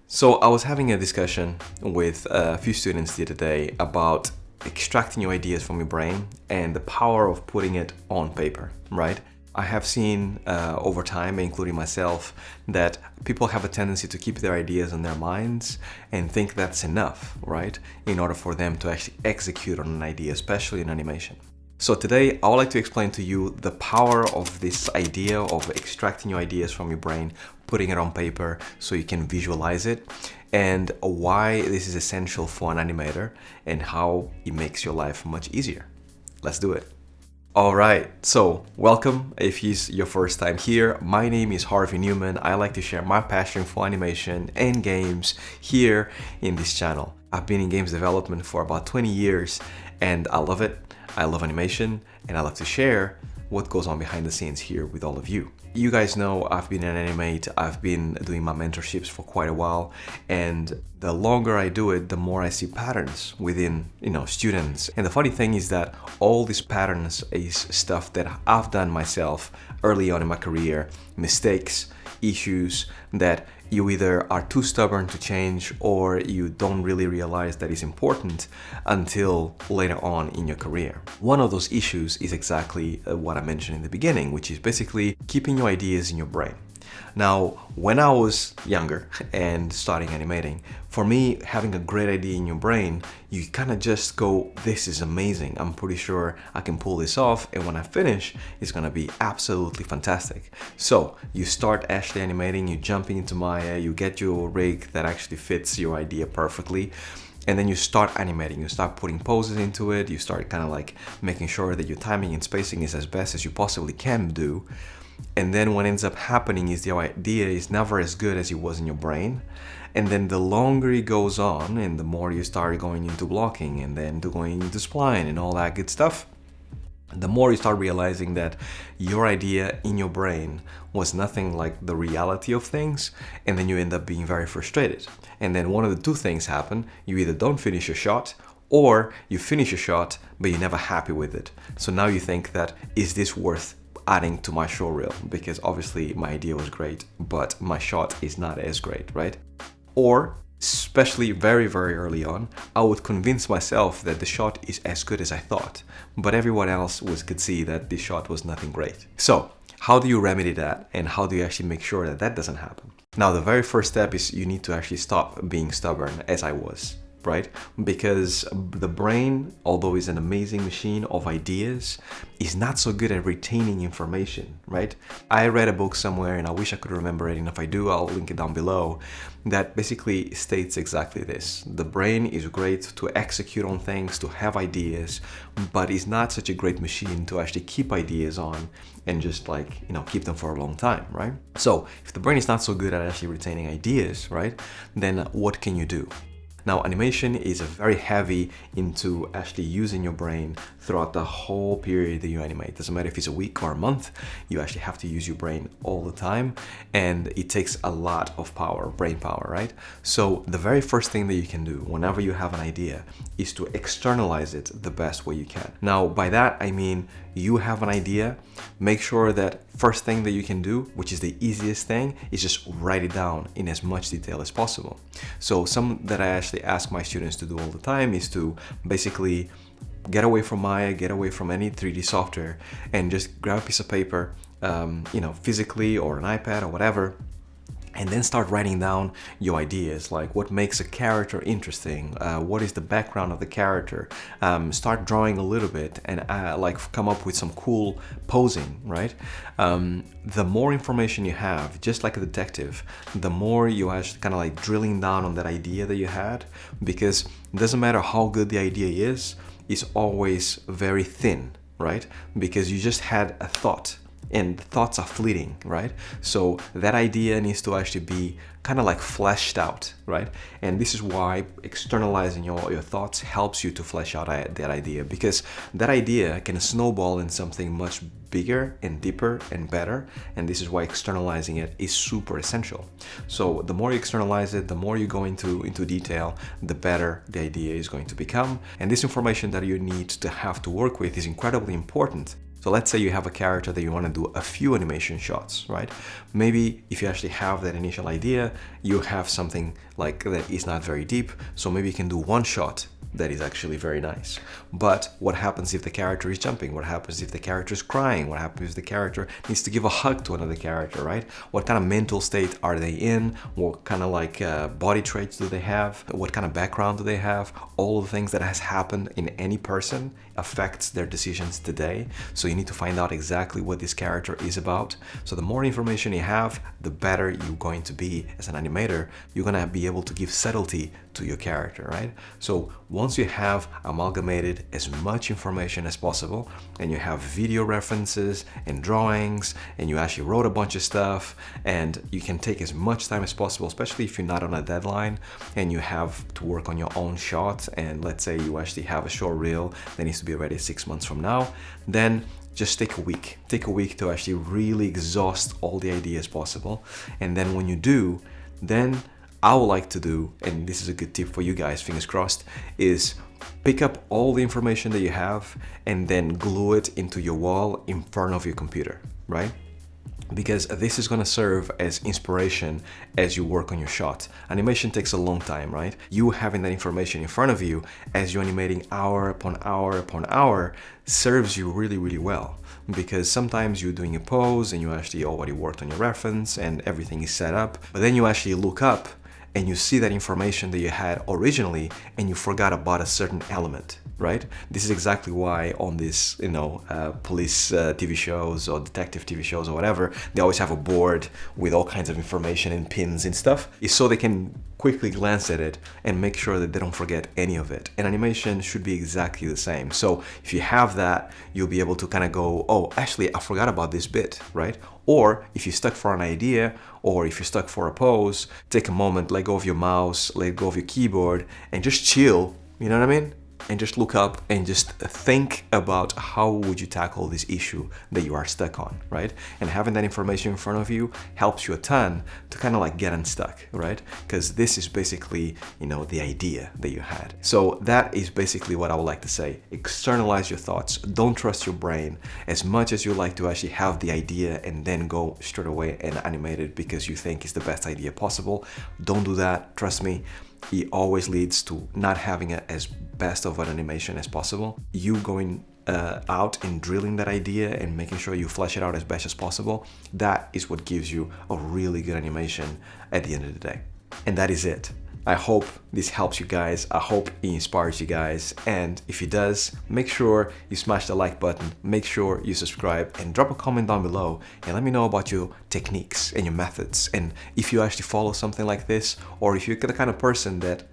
So I was having a discussion with a few students the other day about extracting your ideas from your brain and the power of putting it on paper, right? I have seen over time, including myself, that people have a tendency to keep their ideas in their minds and think that's enough, right? In order for them to actually execute on an idea, especially in animation. So today, I would like to explain to you the power of this idea of extracting your ideas from your brain, putting it on paper so you can visualize it, and why this is essential for an animator and how it makes your life much easier. Let's do it. Alright, so welcome if it's your first time here. My name is Harvey Newman. I like to share my passion for animation and games here in this channel. I've been in games development for about 20 years and I love it. I love animation and I love to share what goes on behind the scenes here with all of you. You guys know I've been an animate, I've been doing my mentorships for quite a while, and the longer I do it, the more I see patterns within, students. And the funny thing is that all these patterns is stuff that I've done myself early on in my career, mistakes, issues that you either are too stubborn to change or you don't really realize that it's important until later on in your career. One of those issues is exactly what I mentioned in the beginning, which is basically keeping your ideas in your brain. Now, when I was younger and starting animating, for me, having a great idea in your brain, you kind of just go, this is amazing. I'm pretty sure I can pull this off. And when I finish, it's going to be absolutely fantastic. So you start actually animating, you jump into Maya, you get your rig that actually fits your idea perfectly. And then you start animating, you start putting poses into it, you start kind of like making sure that your timing and spacing is as best as you possibly can do. And then what ends up happening is the idea is never as good as it was in your brain. And then the longer it goes on and the more you start going into blocking and then going into spline and all that good stuff, the more you start realizing that your idea in your brain was nothing like the reality of things, and then you end up being very frustrated. And then one of the two things happen: you either don't finish your shot, or you finish your shot but you're never happy with it. So now you think that, is this worth adding to my show reel? Because obviously my idea was great, but my shot is not as great, right? Or, especially very, very early on, I would convince myself that the shot is as good as I thought, but everyone else could see that this shot was nothing great. So, how do you remedy that, and how do you actually make sure that that doesn't happen? Now, the very first step is you need to actually stop being stubborn, as I was, right? Because the brain, although is an amazing machine of ideas, is not so good at retaining information, right? I read a book somewhere, and I wish I could remember it, and if I do, I'll link it down below, that basically states exactly this. The brain is great to execute on things, to have ideas, but is not such a great machine to actually keep ideas on and just keep them for a long time, right? So if the brain is not so good at actually retaining ideas, right, then what can you do? Now, animation is very heavy into actually using your brain throughout the whole period that you animate. Doesn't matter if it's a week or a month, you actually have to use your brain all the time, and it takes a lot of power, brain power, right? So the very first thing that you can do whenever you have an idea is to externalize it the best way you can. Now, by that, I mean you have an idea, make sure that first thing that you can do, which is the easiest thing, is just write it down in as much detail as possible. So some that I actually ask my students to do all the time is to basically get away from Maya, get away from any 3D software, and just grab a piece of paper, physically or an iPad or whatever, and then start writing down your ideas, like what makes a character interesting, what is the background of the character, start drawing a little bit and come up with some cool posing, right? The more information you have, just like a detective, the more you actually kind of like drilling down on that idea that you had, because it doesn't matter how good the idea is, it's always very thin, right? Because you just had a thought, and thoughts are fleeting, right? So that idea needs to actually be kind of like fleshed out, right? And this is why externalizing your thoughts helps you to flesh out that idea, because that idea can snowball in something much bigger and deeper and better. And this is why externalizing it is super essential. So the more you externalize it, the more you go into detail, the better the idea is going to become. And this information that you need to have to work with is incredibly important. So let's say you have a character that you want to do a few animation shots, right? Maybe if you actually have that initial idea, you have something like that is not very deep, so maybe you can do one shot that is actually very nice. But what happens if the character is jumping? What happens if the character is crying? What happens if the character needs to give a hug to another character, right? What kind of mental state are they in? What kind of like body traits do they have? What kind of background do they have? All the things that has happened in any person affects their decisions today. So you need to find out exactly what this character is about. So the more information you have, the better you're going to be as an animator. You're gonna be able to give subtlety to your character, right? So once you have amalgamated as much information as possible, and you have video references and drawings, and you actually wrote a bunch of stuff, and you can take as much time as possible, especially if you're not on a deadline and you have to work on your own shot, and let's say you actually have a short reel that needs to be ready 6 months from now, then just take a week. Take a week to actually really exhaust all the ideas possible. And then when you do, then I would like to do, and this is a good tip for you guys, fingers crossed, is pick up all the information that you have and then glue it into your wall in front of your computer, right? Because this is going to serve as inspiration as you work on your shot. Animation takes a long time, right? You having that information in front of you as you're animating hour upon hour upon hour serves you really, really well. Because sometimes you're doing a pose and you actually already worked on your reference and everything is set up, but then you actually look up and you see that information that you had originally and you forgot about a certain element, right? This is exactly why on this, police TV shows or detective TV shows or whatever, they always have a board with all kinds of information and pins and stuff. It's so they can quickly glance at it and make sure that they don't forget any of it. And animation should be exactly the same. So if you have that, you'll be able to kind of go, oh, actually, I forgot about this bit, right? Or if you're stuck for an idea, or if you're stuck for a pose, take a moment, let go of your mouse, let go of your keyboard, and just chill, you know what I mean? And just look up and just think about how would you tackle this issue that you are stuck on, right? And having that information in front of you helps you a ton to kind of like get unstuck, right? Because this is basically, the idea that you had. So that is basically what I would like to say. Externalize your thoughts. Don't trust your brain as much as you like to actually have the idea and then go straight away and animate it because you think it's the best idea possible. Don't do that. Trust me. It always leads to not having it as best of an animation as possible. You going out and drilling that idea and making sure you flesh it out as best as possible, that is what gives you a really good animation at the end of the day. And that is it. I hope this helps you guys. I hope it inspires you guys. And if it does, make sure you smash the like button, make sure you subscribe and drop a comment down below and let me know about your techniques and your methods. And if you actually follow something like this, or if you're the kind of person that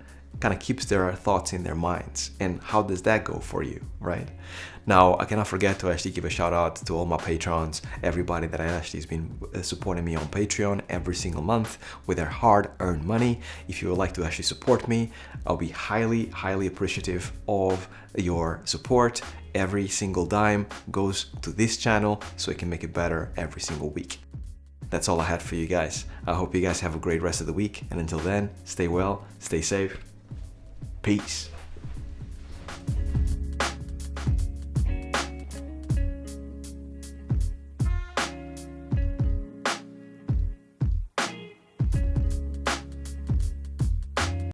kind of keeps their thoughts in their minds, and how does that go for you, right? Now, I cannot forget to actually give a shout out to all my patrons, everybody that actually has been supporting me on Patreon every single month with their hard-earned money. If you would like to actually support me, I'll be highly, highly appreciative of your support. Every single dime goes to this channel so it can make it better every single week. That's all I had for you guys. I hope you guys have a great rest of the week, and until then, stay well, stay safe. Peace.